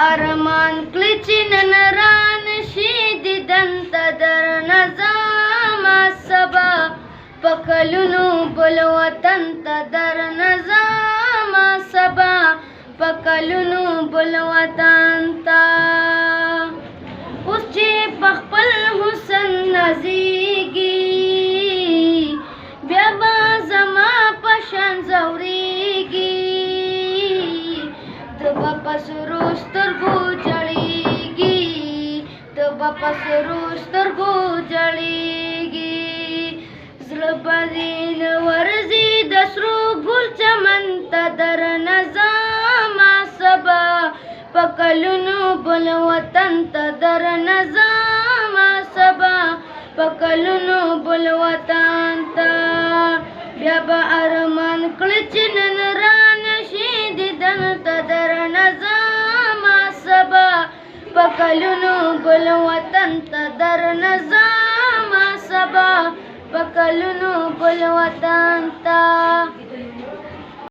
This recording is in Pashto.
ارمان کړی چې نن رانشي دیدن ته درنه ځمه سبا په کلونو بل وطن ته درنه ځمه سبا په کلونو بل وطن ته اوس چې په خپل حسن نازېږي بیا به زما په شان ځورېږي ته به په سرو سترګو جړېږي ته به په سرو سترګو جړېږي زړه به دې نه ورځي د سرو ګل چمن ته درنه ځمه سبا په کلونو بل وطن ته درنه ځمه سبا په کلونو بل وطن ته بیا به ارمان کړی چې نن رانشي دیدن ته درنه ځمه سبا په کلونو بل وطن ته درنه ځمه سبا په کلونو بل وطن ته